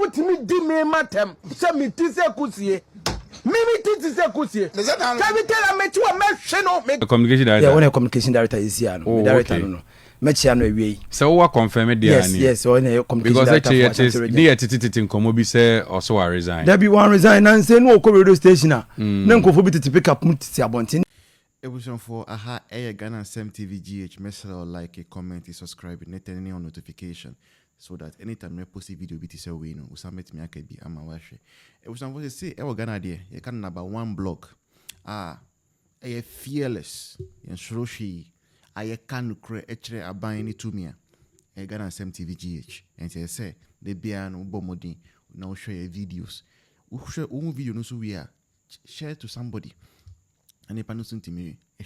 utimi di me matem se mi ti se kusie mimi ti se kusie ka bi tell me ti o me hwe no me communication director yeah one communication director is here no director no match ano awie so we confirm it there yes one communication director because near titi nkomo bi say also resign there be one resign and say no ko radio station na nkofo bi titi pick up mutiti abontin ebuson for aha Ghana TV GH message or like a comment subscribe and turn on notification so that anytime I post a video bit is away no usamet me akabi ama wahwe ebuson for say Ghana there you can number one blog fearless yan shroshi I can create aban ni tumia Ghana TV GH and say the bia no bomodi now share videos share video no so we are share to somebody and if I know something me bi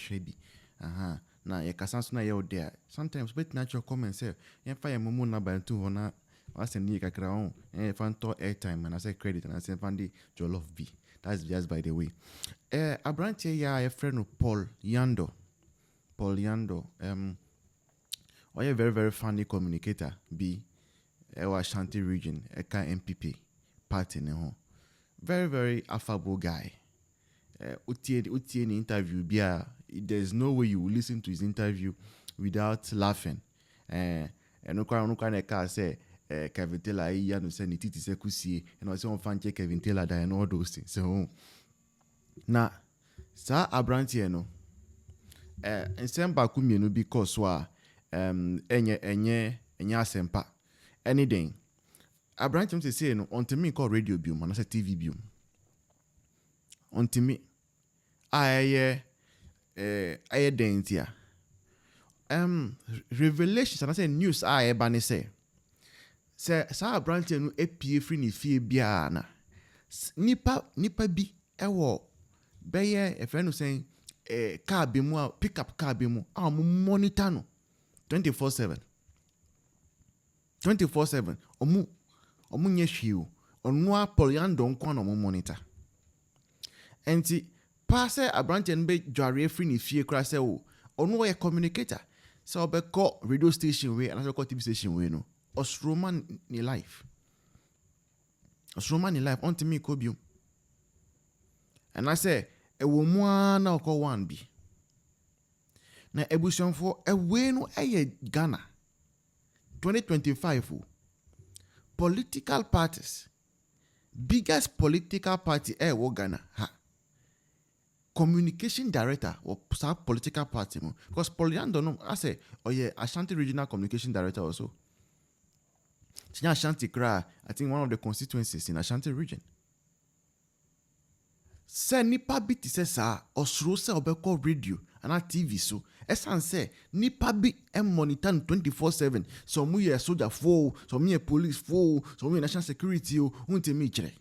na ye kasanso na ye there sometimes but natural comment say ye fa ye mumu na ba ntu hona wasem ni kakra on fan to airtime and I say credit and I say fan di jollof b that's just by the way abranche ya ye friend of Paul Yandoh a very very funny communicator be Ashanti region eka MPP party ne ho very very affable guy utie ni interview bia there's no way you will listen to his interview without laughing no kwa na ka say Kevin Taylor ya no say ni titi se kusie and say on fan check Kevin Taylor da and all those things so na sa abrantie no ensemba kumienu because wa enye asempa anything abrantie say no on to me call radio biom na say TV biom on to me aye dentia revelations and I say news aye bani say sa abrantie no epie free ni fie bia na nipa bi ewo beye e friend no saying car be mu pick up car be mu monitor no 24/7 omu nye hwiu onu apoliando nkwa no monitor enti passe abrantie no be dware free ni fie kra say o onu ye communicator so be call radio station we and I call TV station we no osroman ni life unto me ko biom and I say e wo mu na ko one bi na ebusion for we no Ghana 2025 political parties biggest political party wo Ghana communication director or political party because Poliando no I say Ashanti regional communication director also Ashanti Kra I think one of the constituencies in Ashanti region say nipa bi ti say sa osuro say obeko radio and TV so esan say nipa bi monitor 24/7 so mu ye soldier fo so mu ye police fo so mu ye national security o untemi kire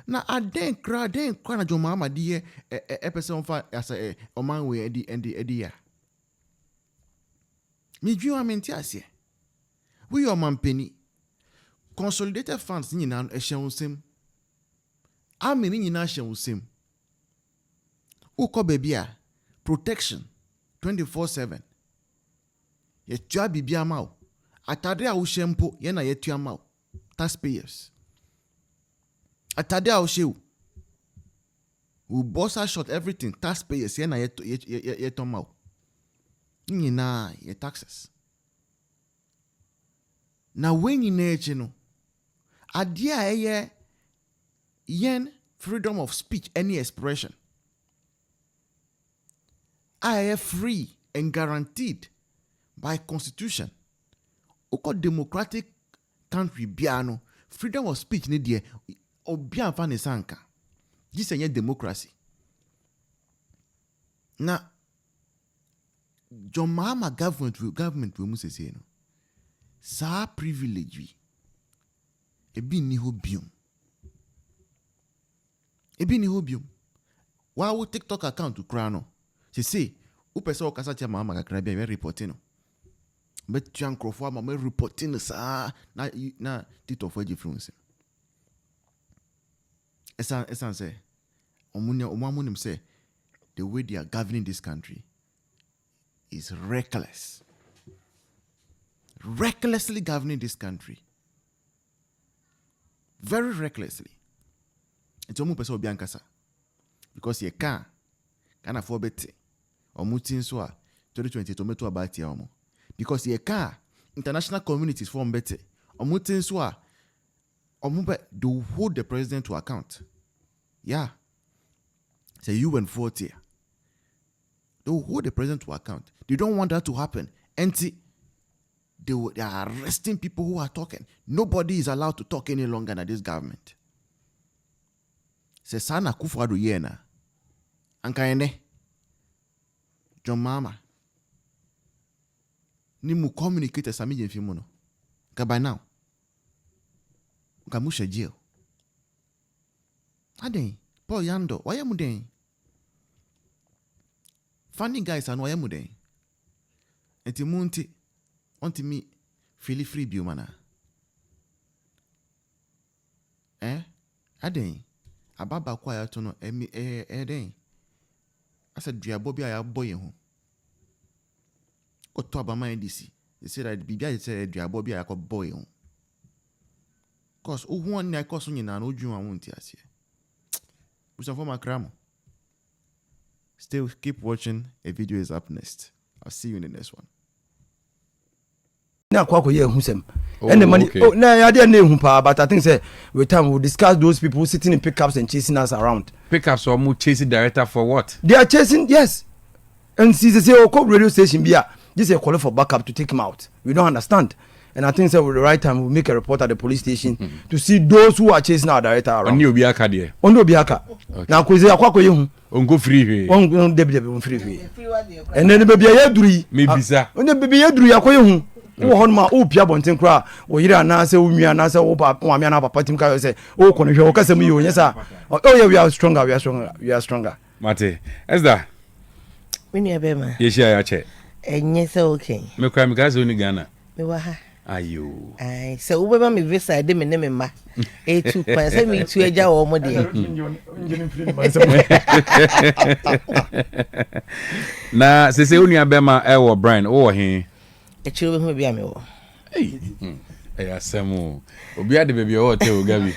na aden kra na jo mama die person fa as oman we edi ya mi dwuma menti ase we your man penny consolidated funds nyina ehyeonsem ameni nyina ehyeonsem uko bebia protection 24/7 ye tua bibia ma o atade a wo hyempo ye na ye tua ma o taxpayers atade a wo hye wo boss shot everything taxpayers ye na ye to ma o nyina ye taxes na wenyi na echi no ade a eye yen freedom of speech any expression are free and guaranteed by constitution. Oko democratic country biano freedom of speech ne die obia fa ne sanka. This is democracy. Na John Mahama government we must say no. Sa privilege ebi ni ho biom. Wa wo TikTok account to kra no. See, upesa okasa tia mama kakra bia reporting no. But Jankrofo mama reporting sa na TikTok for difference. Esan say omunim say the way they are governing this country is reckless. Recklessly governing this country. very recklessly. It's almost person obi ankasa because ye can afford better or mutin so 2020 tomato about here because ye can international communities form better or mutin so or do hold the president to account. Yeah. Say UN 40. They will hold the president to account. They don't want that to happen. And they are arresting people who are talking. Nobody is allowed to talk any longer than this government. Say sana kufuado yena. Ankaene. John Mama. Ni mu communicate sami jenfimono. Ka by now. Ka musha jail. Aden. Paul Yandoh. Why am I funny guys and why am I enti munti onti mi feel free biomana. Aden. Ababa kwa to no den. Asa duabo bia ya boy ho. Oto abama NDC. They say that bibia say duabo bia ya ko boy ho. Cause who one na cause nyina na odwu awonti ase. Usa for makramo. Still keep watching. A video is up next. I'll see you in the next one. Na kwa ye ehusem and the money na I didn't know pa, but I think say with time we'll discuss those people sitting in pickups and chasing us around. Pickups or more chasing director for what? They are chasing, yes. And see they say oh radio station be this is a call for backup to take him out. We don't understand. And I think so with the right time we'll make a report at the police station to see those who are chasing our director around. Oni obiaka there. Oni obiaka. Na kweze akwa ye hu. Ongo free here. On debi on free here. And then baby ya duri. Me bisa. On baby ya duri akwa ye hu. Wo hon ma o pia bonten kra wo yire anase wo nua anase wo ba wa me na papa tim ka say o kono hwe wo kasa mu yo nyesa oh yeah we are stronger Mate Esther me nua be ma ye share ya che enye se okay me kwa me ka se oni Ghana me wa ha ayo ai se wo be ma me visa de me ne me ma e tu kwa se me tu eja wo mo de na se oni abema e wo Brian wo he e chiwo be hu bia me wo asemu obi ade baby o te o gabi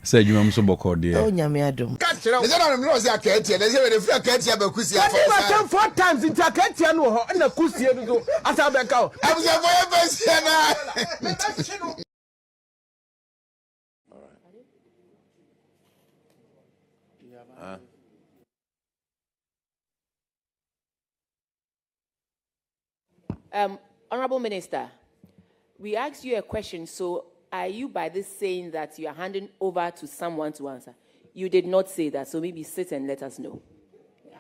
say juma mso boko de o nyame adom they say na me say akatia they say we dey free akatia ba kusia for 4 times into akatia no ho na kusia do asa be ka o am say for your best na Honorable Minister, we asked you a question, so are you by this saying that you are handing over to someone to answer? You did not say that, so maybe sit and let us know. Yeah.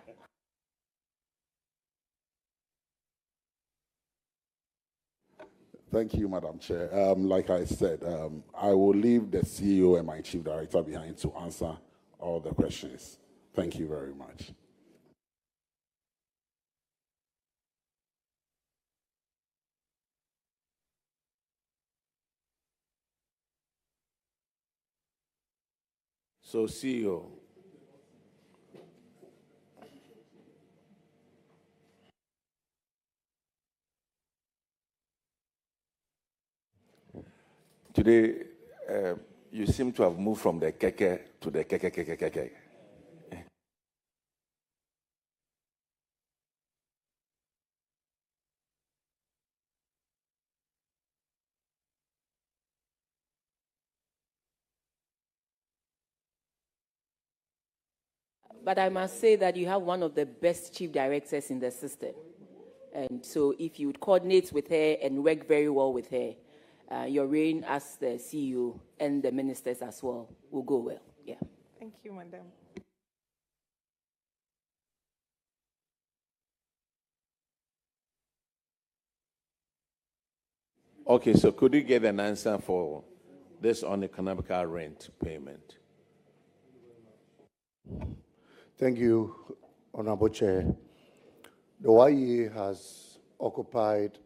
Thank you, Madam Chair. Like I said, I will leave the CEO and my Chief Director behind to answer all the questions. Thank you very much. So, CEO, today you seem to have moved from the keke to the keke. But I must say that you have one of the best chief directors in the system. And so if you would coordinate with her and work very well with her, your reign as the CEO and the ministers as well will go well. Yeah. Thank you, Madam. Okay, so could you get an answer for this uneconomical rent payment? Thank you, Honorable Chair. The YE has occupied